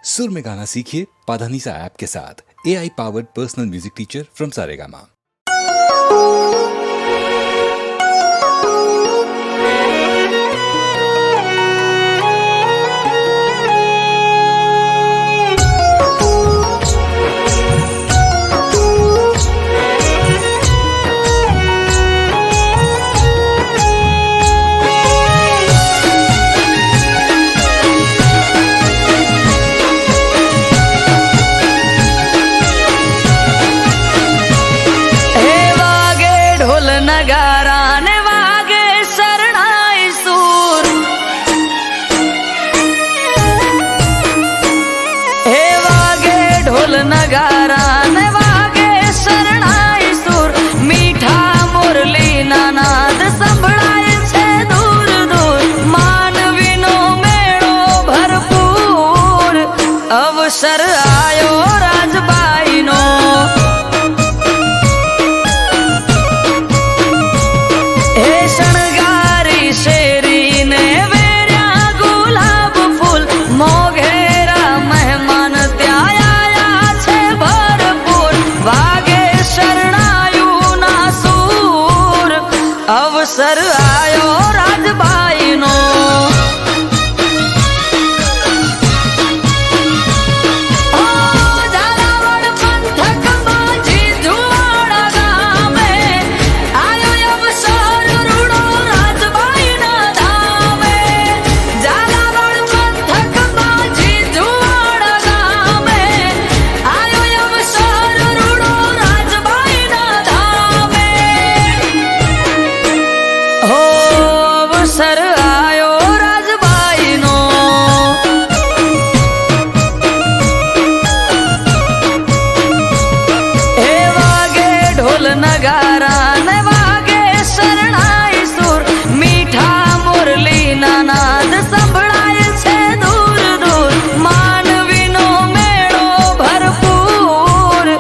सुर में गाना सीखिए पाधानीसा ऐप के साथ। AI powered personal music teacher from Saregama. नगारा ने वागे शरणाई सूर, हे वागे ढोल नगारा ने वागे शरणाई सूर। मीठा मुरली नानाद संभळाय छे दूर दूर, मानवीनो मेळो भरपूर। अवसर आयो राजबाईनो, अवसर आयो राजबाई नो। झालावाड़ पंथक माझी धुवाड़ा गामे, आयो अवसर रूड़ो राजबाई ना धामे। झालावाड़ पंथक माझी धुवाड़ा गामे, आयो अवसर रूड़ो राजबाई ना धामे। हो अवसर आयो राजबाई नो, हे वागे ढोल नगारा ने वागे शरणाई सूर। मीठा मुरली नानाद संभळाय छे दूर दूर, मानवीनो मेळो भरपूर।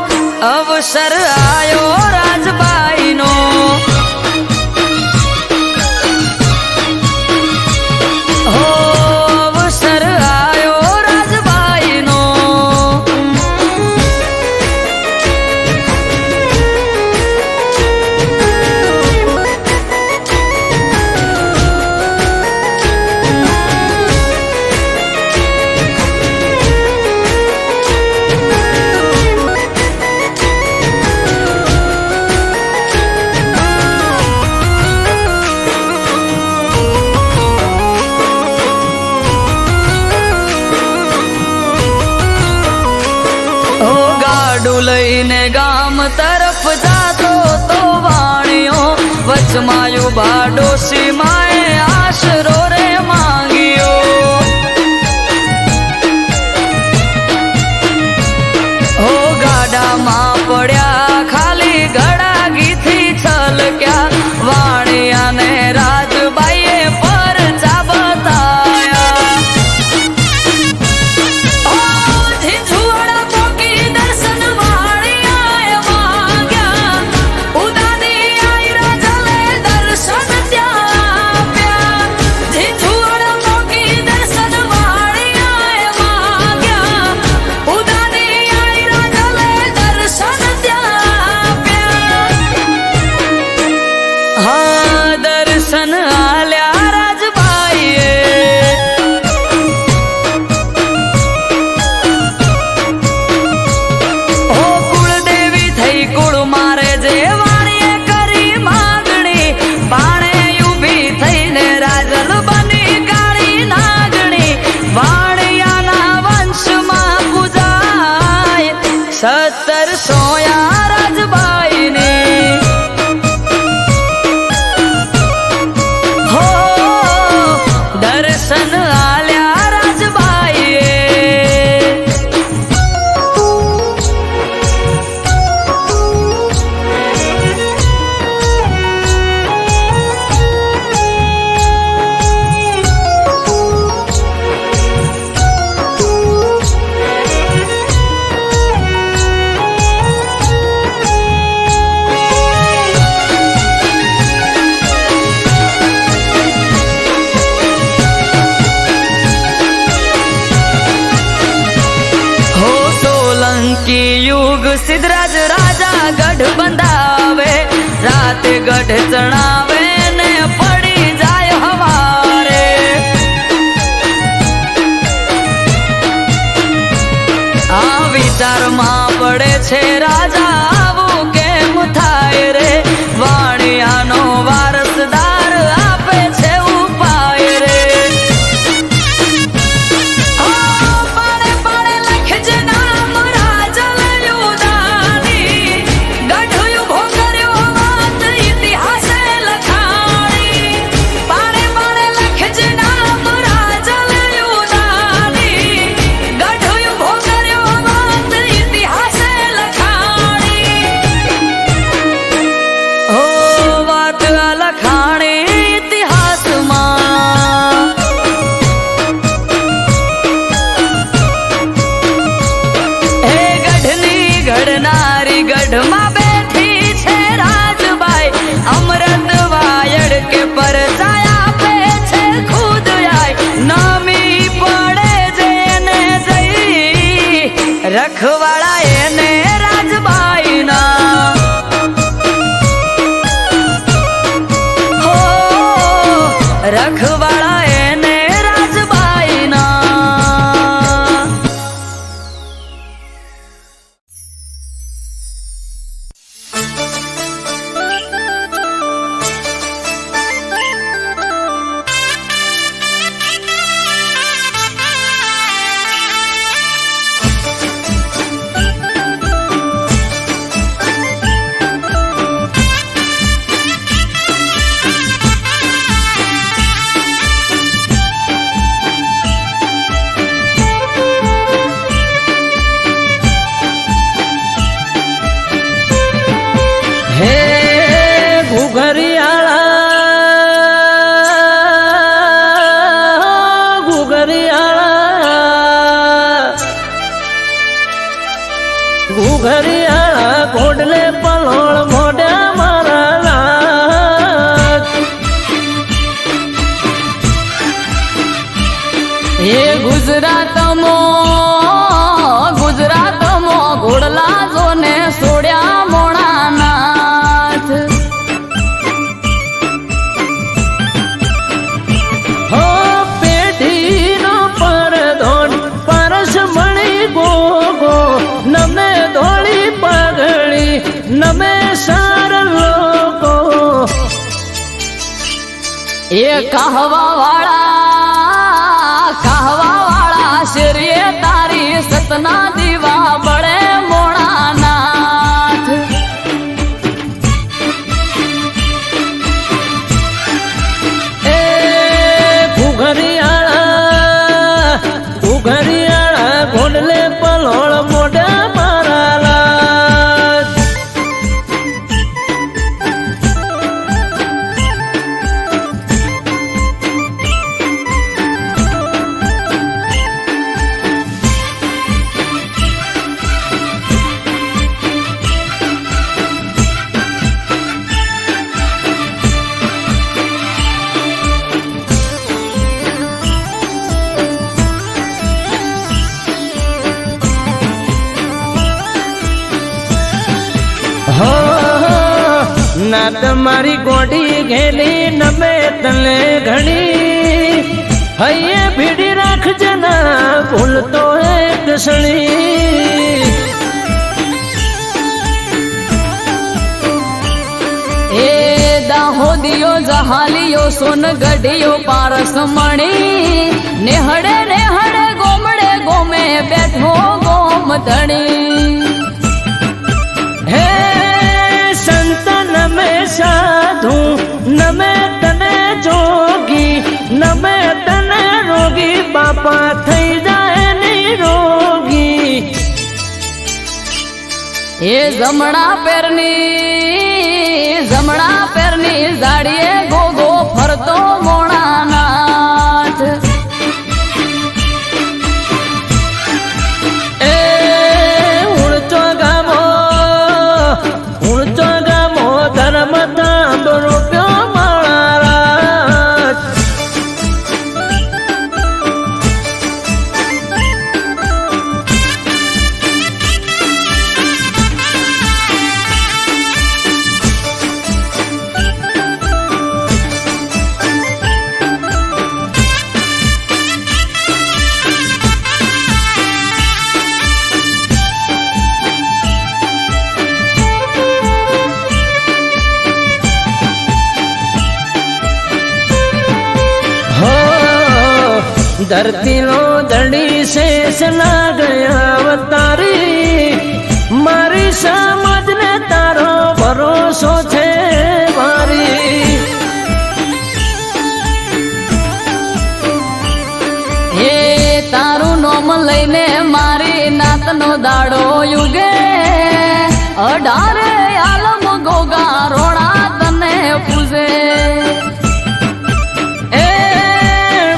अवसर आयो राजबाई नो, लईने गाम तरफ जातो तो वाणियो, वचमायो बाडोशी माए आशरो रे मांगियो। हो गाडा मां पड्या खाली गड़ागी थी छलक्या, वाणिया ने राजबाईए परचा बताया। दिन કલકી યુગ સિદ્ધરાજ રાજા ગઢ બંધાવે, રાતે ગઢ ચણાવે ને પડી જાય હવારે. આ વિચારમાં પડે છે રાજા આવું કેમ થાય રે, વાણિયાનો વારસદાર આપે છે ઉપાય રે. પાડે પાડે લખજે નામ રાજલયુદાની, ગઢ ઉભો કર્યો વાત ઇતિહાસે લખાણી. પાડે પાડે લખજે નામ રાજલયુદાની, ગઢ ઉભો કર્યો વાત ઇતિહાસે લખાણી. હો વાત લખાણી ઇતિહાસમાં. હે ગઢની ઘડનારી ગઢમાં બેઠી છે રાજબાઈ, અમૃત વાયડ કે પરચાય આપે છે ખુદ આય. નામી પડે જેને જઈ રખવાળા એને રાજબાઈના. હો રખવાળા એને રાજબાઈના. હે ઘુઘરિયાળા ઘુઘરિયાળા ઘોડલે પલોળ મોઢા મારા લાજ. એ ગુજરાતમાં ઘોડલા જોને સોડ્યા મોણાનાથ. હો પેઢીનો પરધોન પરસ મણી ગોગો, નમે ધોળી પગડી નમે સાર લોકો. એ કહવા વાળા શેરીએ તારી સતના દીવા બળે મોણાનાથ. એ ઘુઘરિયાળા ઘોડલે પલોળ મોઢા મારા લાજ. હો ના તમારી ગોડી ઘેલી નમે તને ઘણી, હૈયે ભીડી રાખજે ના ભૂલતો એક સણી. એ દાહોદિયો જહાલિયો સોનગઢિયો પારસ મણી, નેહડે નેહડે ગોમડે ગોમે બેઠો ગોમ ધણી. હે સંત નમે સાધુ નમે તને જોગી, નમે તને રોગી બાપા થઈ જાય નિરોગી. એ જમણા પેરની ઝાડીએ ગોગો ફરતો મોણાનાથ. એ ઉડતો ગામો ધર્મ તાંબ રૂપ્યો મારા. ધરતીનો ધણી શેષ ના ગયા અવતારી મારી સમજને તારો ભરોસો છે મારી હે તારું નોમ લઈને મારી નાતનો દાડો યુગે 18 આલમ ગોગા રોણા તને પૂજે એ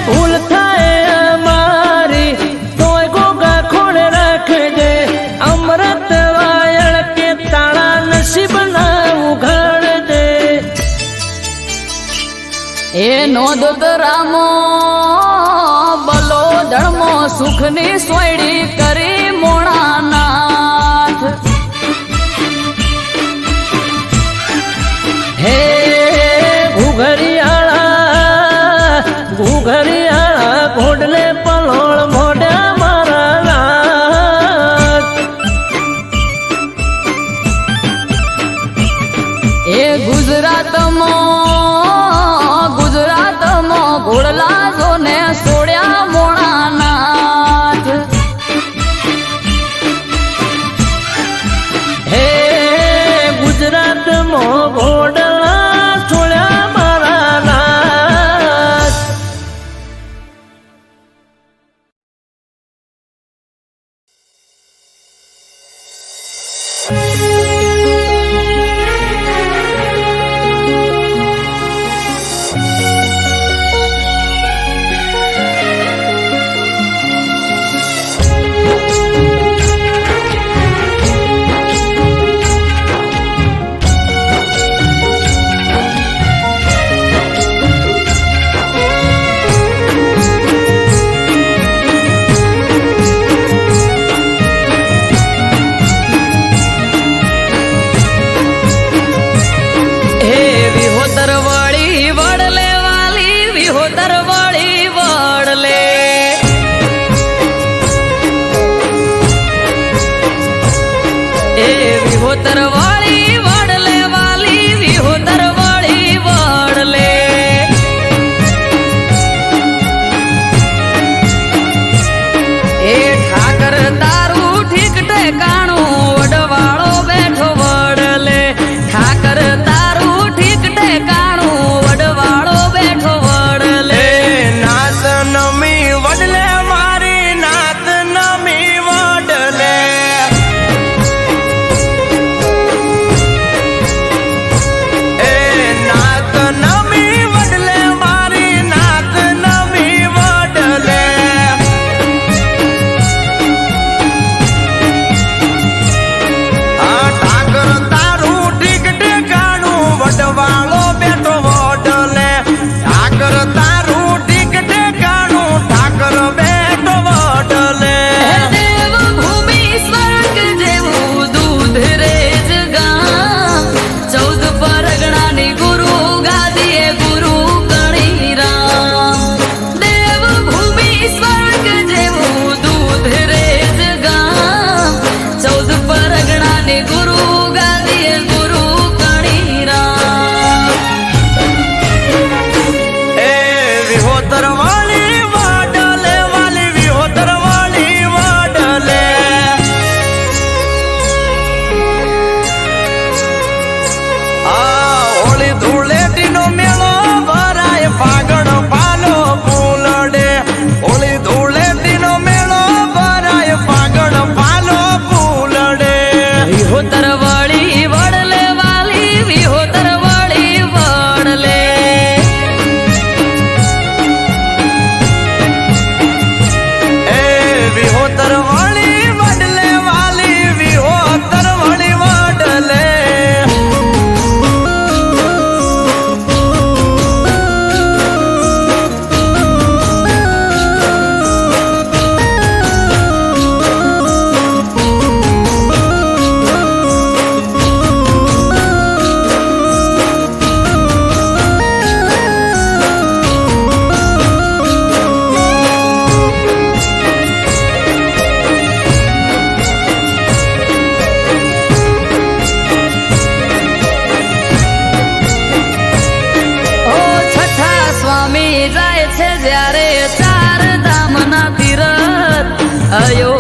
ભૂલ થાય મારી તોય ગોગા ખોળે રાખજે અમૃત વાયળ કે તાળા નસીબ ના ઉઘાડજે એ નોંધ રામો બલો ધર્મો સુખની સોયડી કરી મોણાનાથ હે ઘુઘરિયાળા ઘોડલે પલોળ મોઢા મારા નાથ. એ ગુજરાતમાં ઘોડલા જોને સોડ્યા મોણાનાથ હે ગુજરાતમાં ઘોડલા છોડ્યા મારા નાથ. વિહોતરવાળી વડલે વાલી વિહોતરવાળી વડલે એ ઠાકર તારું ઠીક ઠેકાણું વડવાળો બેઠો વડલે ઠાકર તારું ઠીક ઠેકાણું વડવાળો બેઠો વડલે નાત નમી વડલે મારી નાત નમી વડલે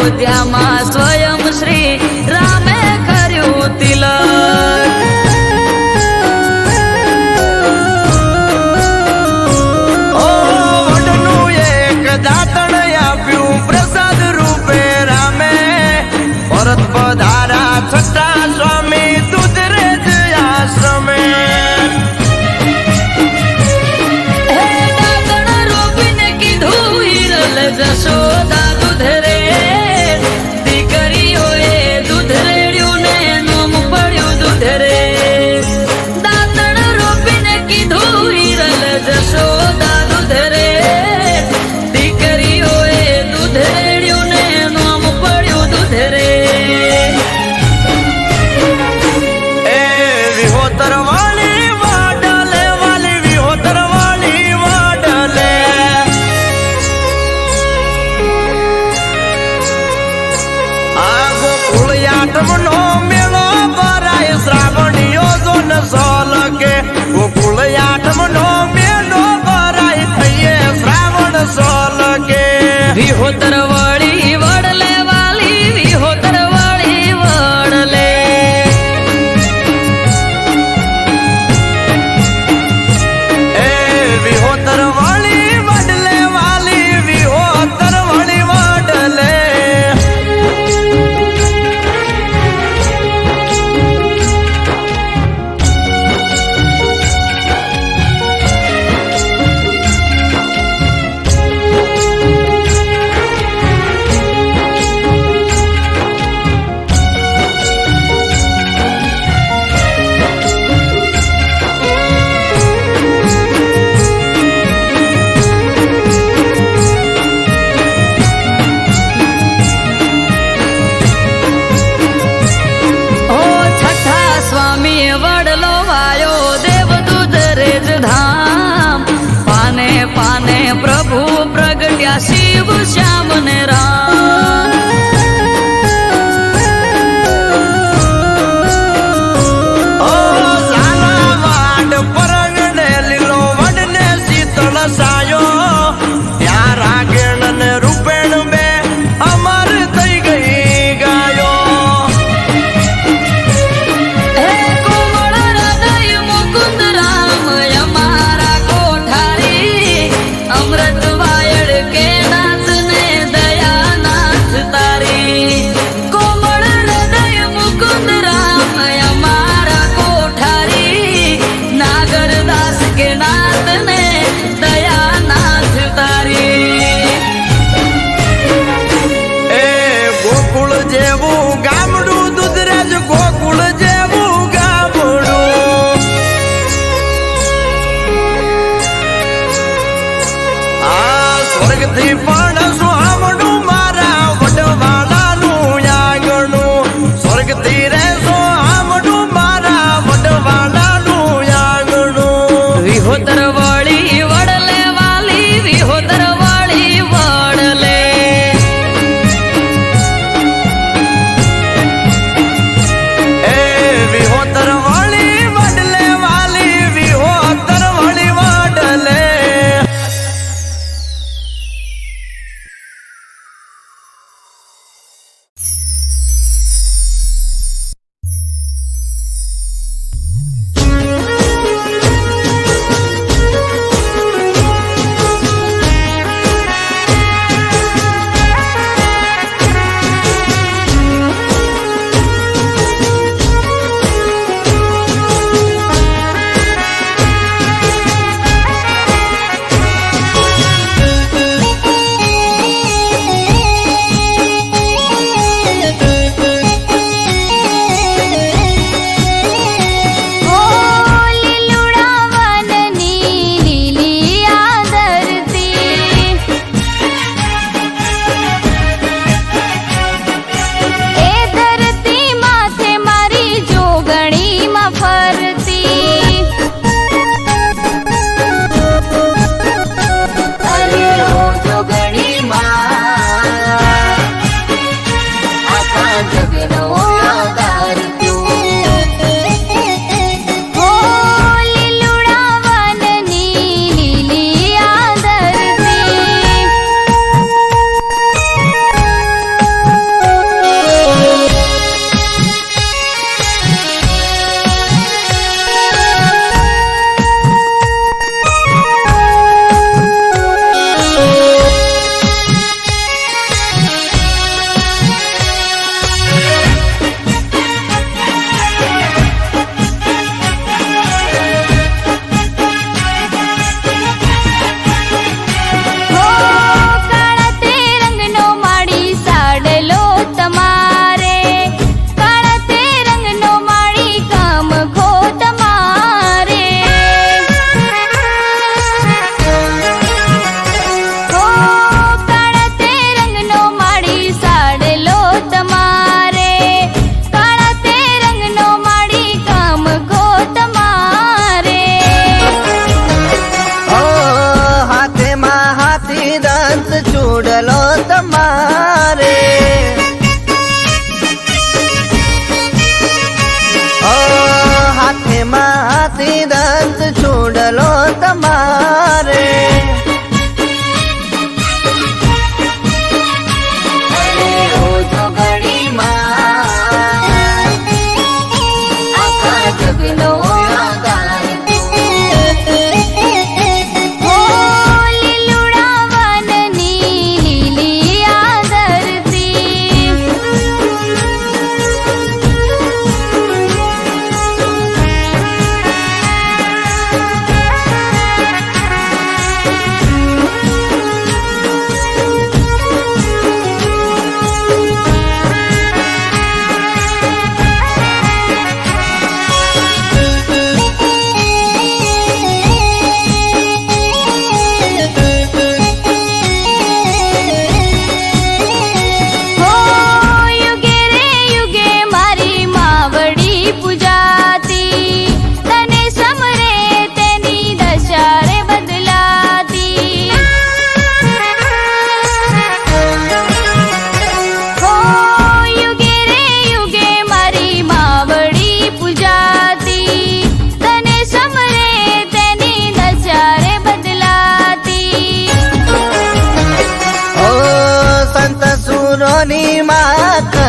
અયોધ્યામાં સ્વયં શ્રી રામે કર્યું તિલક. ઓ વડનું એક દાતણ આપ્યું પ્રસાદ રૂપે રામે, પરત પધારા છઠ્ઠા સ્વામી દૂધરેજ આશ્રમે. હે દાતણ રોપીને કીધું હિરલ જશોદા દૂધ રે, દીકરીઓએ દૂધ રેડ્યું ને નોમ પડ્યું દૂધ રે. દાતણ રોપીને કીધું હિરલ જશોદા દૂધ રે, દીકરીઓએ દૂધ રેડ્યું ને નોમ પડ્યું દૂધ રે. એ વિહોતર વાળી વાડલે, વાલી વિહોતર વાળી વાડલે. આ ગોકુળ આઠમનો મેળો ભરાય, શ્રાવણીઓ જોન સોલકે. ગોકુળ આઠમનો મેળો ભરાય, થઈએ શ્રાવણ સોલકે. વિહોતર વળી વડલે વાલી, વિહોતર વળી વડલે. એ વિહોતર વાળી વડલે, વાલી વિહોતર વાળી વડલે. ઓ છઠ્ઠા સ્વામી વડલો વાયો દેવદૂત રેજ ધામ, પાને પાને પ્રભુ પ્રગટ્યા શિવ શ્યામ ને રામ. ઓ ઝાલાવાડ પરંગણે લીલો વડને શીતળ સાયો, ત્યાં રાગેણ ને રૂપેણ બે અમર થઈ ગઈ ગાયો. હે કોમળ હૃદય મુકુંદ રામ અમારા કોઠારી, અમૃત વાયડ કે નાથ ને દયા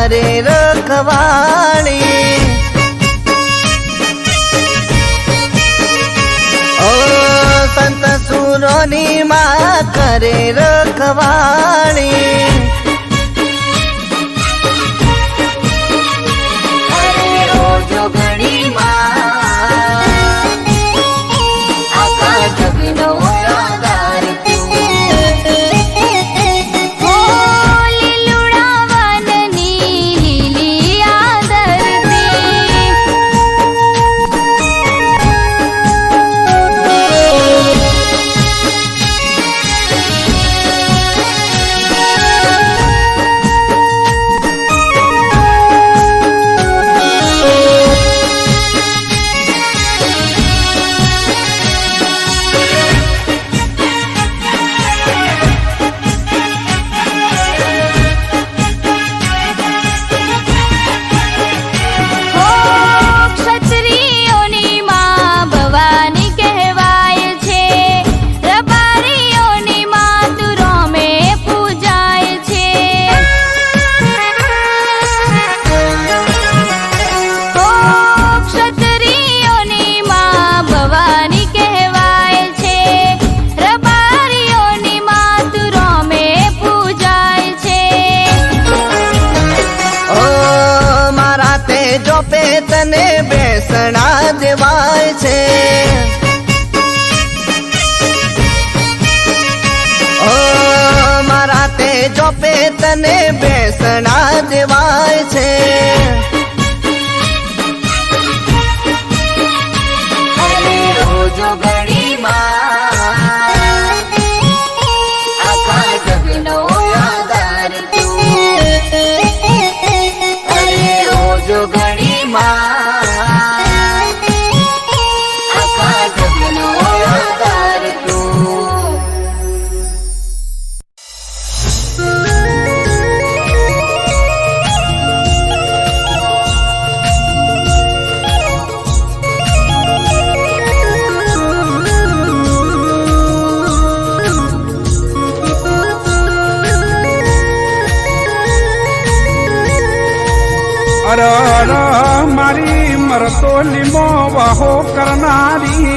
કરે રખવાણી ઓ સંત સુરોની માં કરે રખવાણી અરે રોજો ઘણી માં આખા જગનો આધાર તું. હો લીલુડા વનની લીલી હો ક્ષત્રિયોની માં ભવાની કહેવાય છે. રબારીઓની માં તું રોમે પૂજાય છે. હો ક્ષત્રિયોની માં ભવાની કહેવાય છે. રબારીઓની માં તું રોમે પૂજાય છે. ઓ મારા તે જોપે તને બેસણા દેવાય છે ઓ મારા તે જોપે તને બેસણા દેવાય છે અરે રોજો ઘણી માં આખા જગનો આધાર તું. અરે રોજો ઘણી માં આખા જગનો આધાર તું. અર અર મારી મરતો લીમો વાહો કરનારી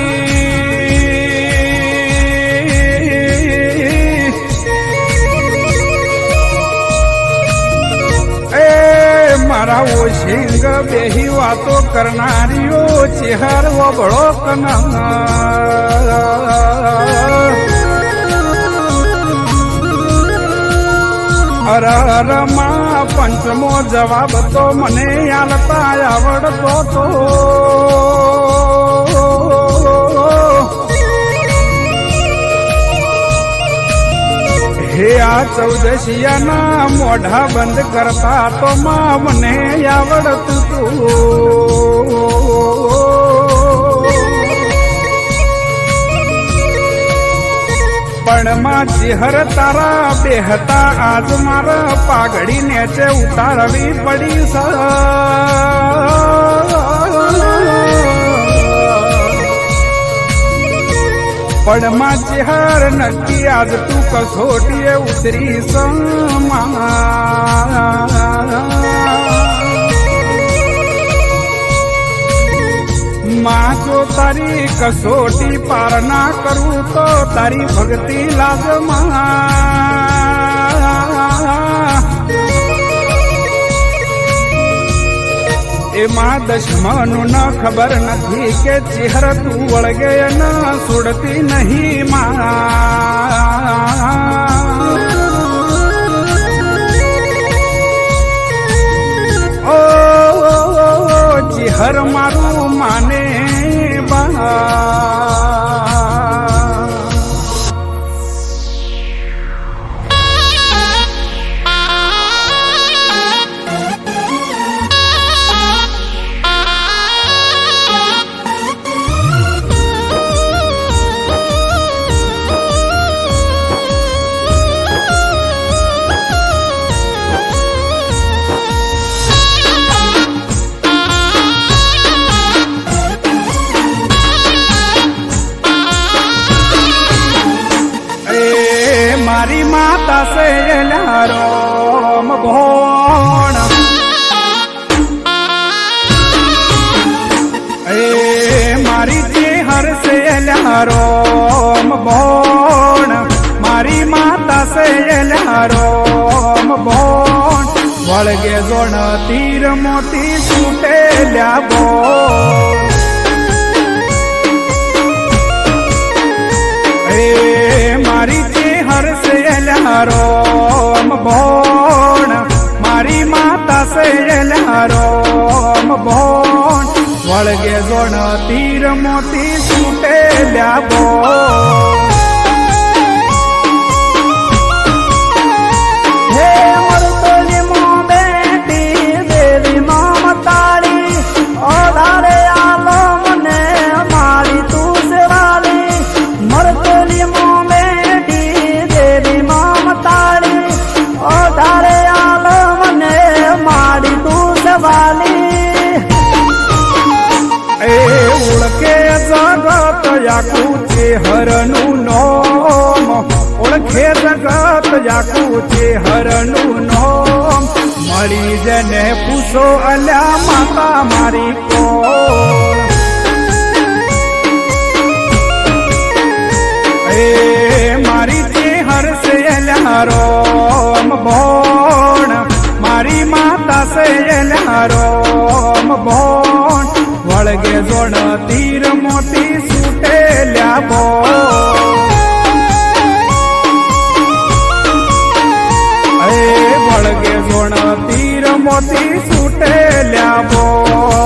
એ મારા ઓશિંગ બેહી વાતો કરનારીઓ ચેહર વબળો અર અર માં પંચમો જવાબ તો મને આલતા આવડતો તો હે આ ચૌદશિયાના મોઢા બંધ કરતા તો માં મને આવડતું તું પણ માં ચેહર તારા બેહતા આજ મારા પાઘડી નેચે ઉતારવી પડી સ પણ માં ચેહર નક્કી આજ તું કસોટીએ ઉતરી માં જો તારી કસોટી પાર ના કરું તો તારી ભક્તિ લાગમાં એમાં દશમનું ન ખબર નથી કે ચેહર તું વળગે ન સુડતી નહીં માં ઓ ચેહર મારું માને બા વળગે જોણ તીર મોતી છૂટેલ્યા બોલ એ મારી ચેહર સે રોમ ભોણ મારી માતા સે રોમ ભોણ વળગે જોણ તીર મોતી છૂટેલ્યા બોલ યાકું હરનું નોમ ઓળખે જગત યાકું હરનું નોમ મળી જને પૂછો અલ્યા માતા મારી કોણ એ મારી ચેહર સે અલ્યા રોમ ભોણ મારી માતા સે અલ્યા રોમ ભોણ વળગે જોણ તીર મોતી છૂટેલ્યા બોલ એ વળગે જોણ તીર મોતી છૂટેલ્યા બોલ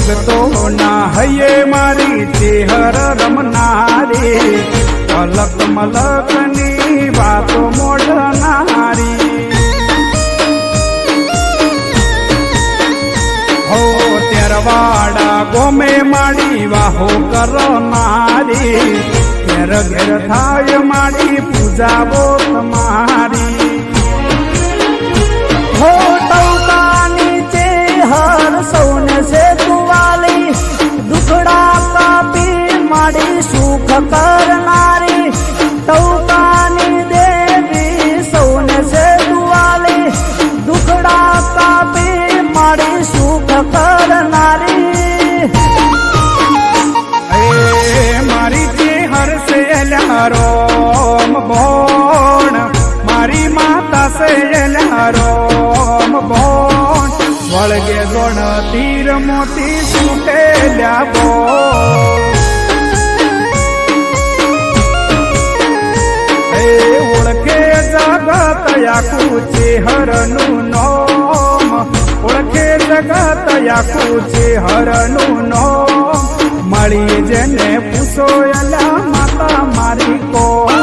ભગતો ના હૈયે મારી ચેહર રમનારી અલક મલકની વાતો મોઢનારી હો તેરવાડા ગોમે માડી વાહો કરનારી ઘેર ઘેર થાય માડી પૂજાવો તમારી હો ટૌકાની ચેહર સૌને છે દુખડા કાપી માડી સુખ કરનારી ટૌકાની દેવી સૌને છે દુવાલી દુખડા કાપી માડી સુખ કરનારી એ મારી ચેહર સે રોમ ભોણ મારી માતા સે રોમ ભોણ વળગે જોણ તીર મોતી છૂટેલ્યા બોલ એ ઓળખે જગત યાકું હરનું નોમ ઓળખે જગત યાકું હરનું નોમ મળી જેને પૂછો અલા માતા મારી કોણ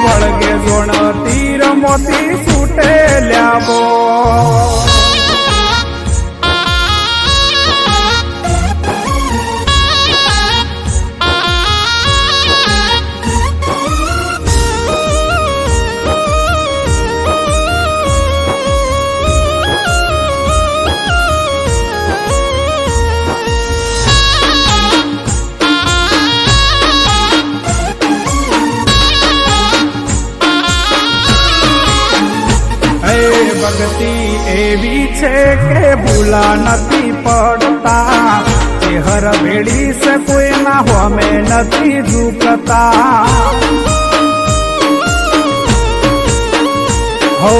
વળગે જોણ તીર મોતી છૂટેલ્યા બોલ ભક્તિ એવી છે કે ભૂલા નથી પડતા ચેહર ભેડી છે કોઈના હોમે નથી ઝૂકતા હો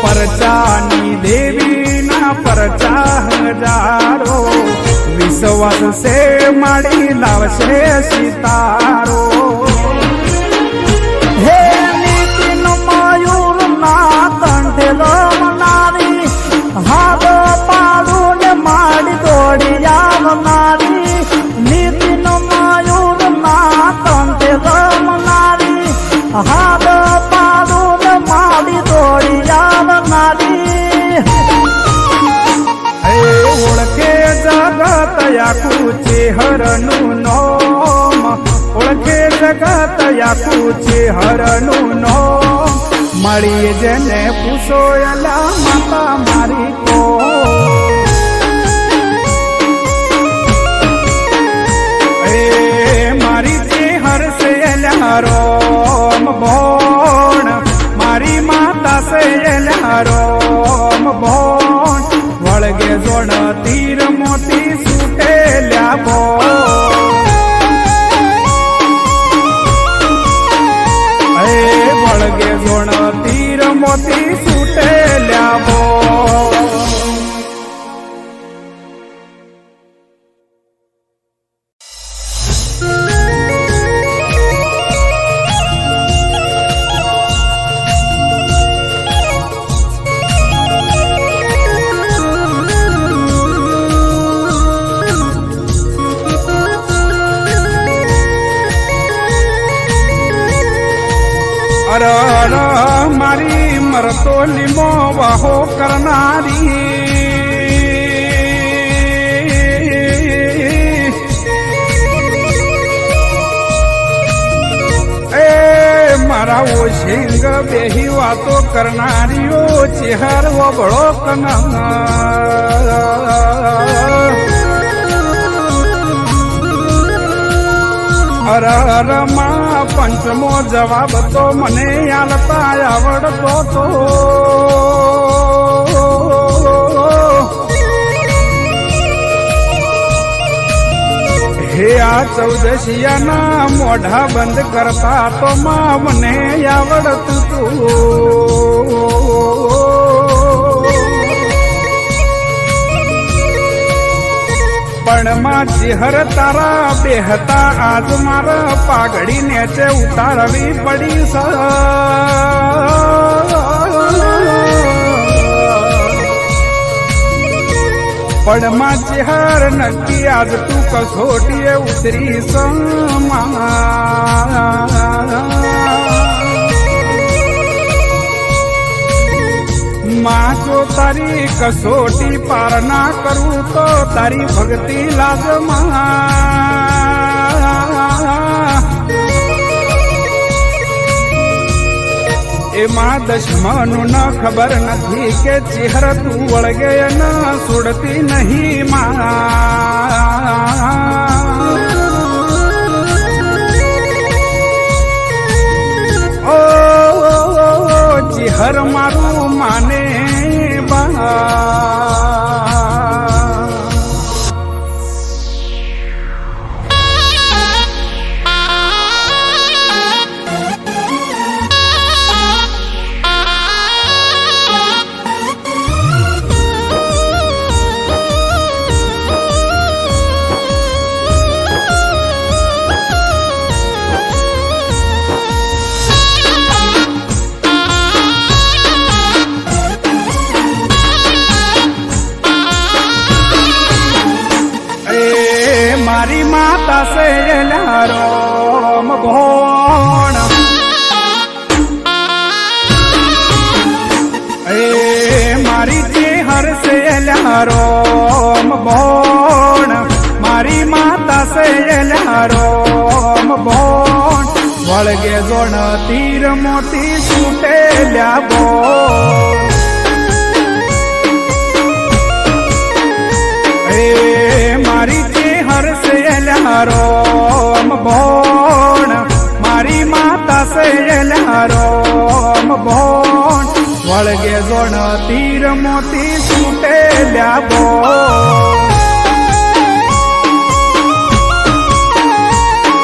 પરચાની દેવીના પરચા હજારો વિશ્વાસ સે માડી લાવશે સિતારો હે નીતિન મયુર ના કંઠેલો હાથ પાડું ને માડી દોડી આવનારી નીતિન મયુર ના કંઠે રમનારી હાથ પાડું ને માડી દોડી આવનારી ઓળખે જગત યાકું હરનું નોમ ઓળખે જગત યાકું હરનું નોમ મળી જેને પૂછો એલા માતા મારી કો મારી જે હરસે એલા રોમ ભોણ મારી માતા સે એલા રોમ ભોણ વળગે જોડ તીર મોતી સુટેલ્યા ભોણ વળગે જોડ તીર મોતી સુટેલ્યા ભોણ અર મારી મરતો લીમો વાહો કરનારી એ મારા ઓશિંગ બેહી વાતો કરનારીઓ ચેહર વબળો કના અર માં પંચમો જવાબ તો મને આલતા આવડતો તો હે આ ચૌદશિયાના મોઢા બંધ કરતા તો માં મને આવડતું તું પણ માં ચેહર તારા બેહતા આજ મારા પાઘડી નેચે ઉતારવી પડી પણ માં ચેહર નક્કી આજ તું કસોટીએ ઉતરી માં જો તારી કસોટી પાર ના કરું તો તારી ભક્તિ લાજમાં એમાં દશમનું ન ખબર નથી કે ચેહર તું વળગે ન છોડતી નહીં માં ચેહર મારું માને બા મારી માતા સે રોમ ભોણ મારી ચેહર સે રોમ ભોણ મારી માતા સે રોમ ભોણ વળગે જોડ તીર મોતી સુટેલ્યા ભોણ મારી ચેહર સે રોમ ભોણ મારી માતા સે રોમ ભોણ વળગે જોડ તીર મોતી સુટેલ્યા ભોણ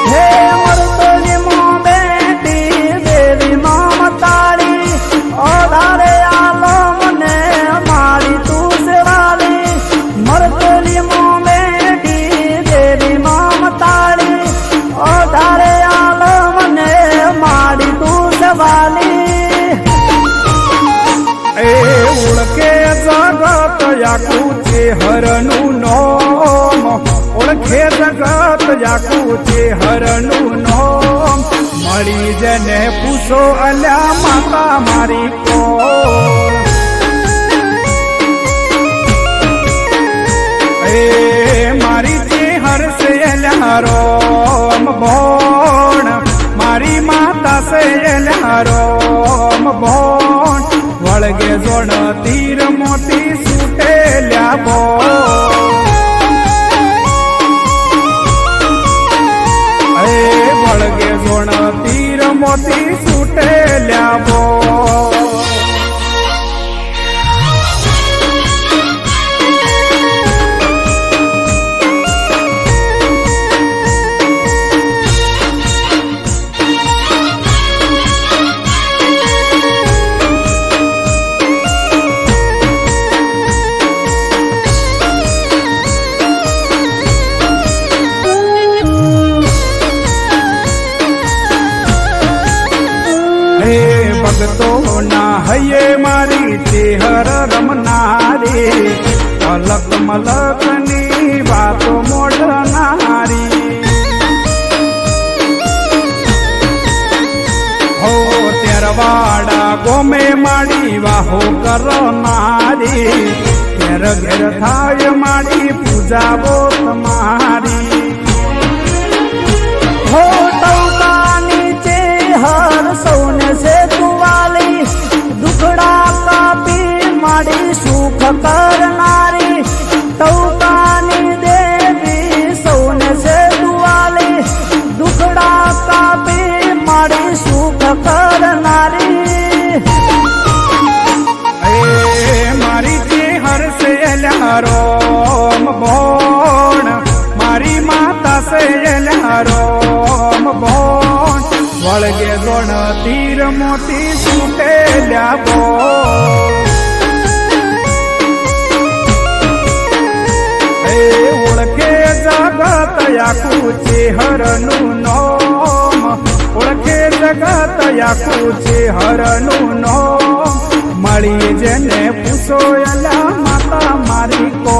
હે મરતોલી મો બેટી દેવી મમતાળી ઓધારે આલો મને મારી તું સેવાલી મરતોલી મો ઓળખે જગત યાકું ચેહરનું નોમ ઓળખે જગત યાકું ચેહરનું નોમ મળી જને પૂછો અલ્યા માતા મારી કોણ મારી ચેહર સે રોમ ભોણ મારી માતા સે રોમ ભોણ જોણ તીર મોતી છૂટેલ્યા બો વળગે જોણ તીર મોતી છૂટેલ્યા બો ભગતો ના હૈયે મારી ચેહર રમનારી અલક મલક ની વાતો મોઢનારી હો તેરવાડા ગોમે માડી વાહો કરનારી ઘેર ઘેર થાય માડી પૂજાવો તમારી हो टौकानी चेहर सौने से दुआली दुखड़ा कापी माड़ी सुख करनारी टौकानी देवी सौने से दुआली दुखड़ा कापी माड़ी सुख करनारी મારી ચેહર સે લહરોમ બોણ મારી માતા સે લહરોમ બોણ વળગે જોણ તીર મોતી છૂટેલ્યા બો ઓળખે જગત આખું ચેહરનું નોમ ઓળખે જગત આખું ચેહરનું નોમ મળી જેને પૂછો એલા માતા મારી કો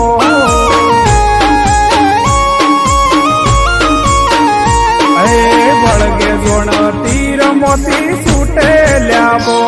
વળગે જોણ તીર મોતી છૂટેલ્યા બો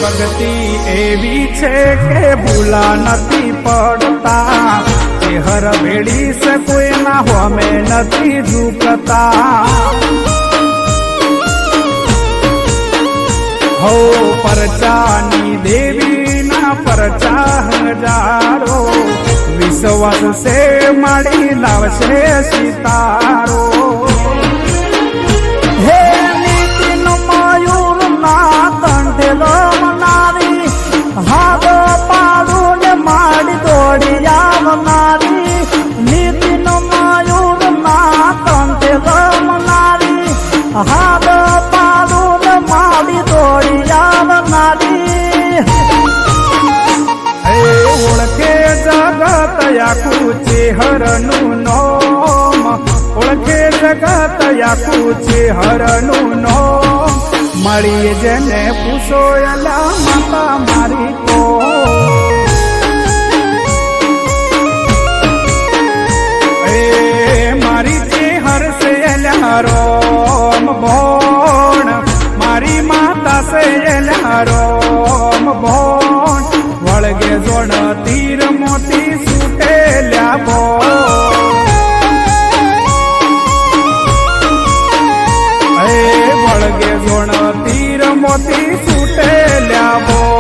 ભક્તિ એવી છે કે ભૂલા નથી પડતા ચેહર ભેડી છે કોઈના હોમે નથી ઝૂકતા હો પરચાની દેવીના પરચા હજારો વિશ્વાસ છે માડી લાવશે સિતારો हे नितिन मयूर ना कंठेलो मनारी हाथ पाडून माडी दौड़ी आवनारी नितिन मयूर ना कंठेलो मनारी हाथ पाडून माडी दौड़ी आवनारी ઓળખે જગત આખું ચેહરનું નોમ ઓળખે જગત આખું ચેહરનું નોમ મળી જેને પૂછો એલા માતા મારી કો મારી ચેહર સે લહરોમ બોણ મારી માતા સે લહરોમ બોણ વળગે જોણ તીર મોતી છૂટેલ્યા બો વળગે જોણ તીર મોતી છૂટેલ્યા બો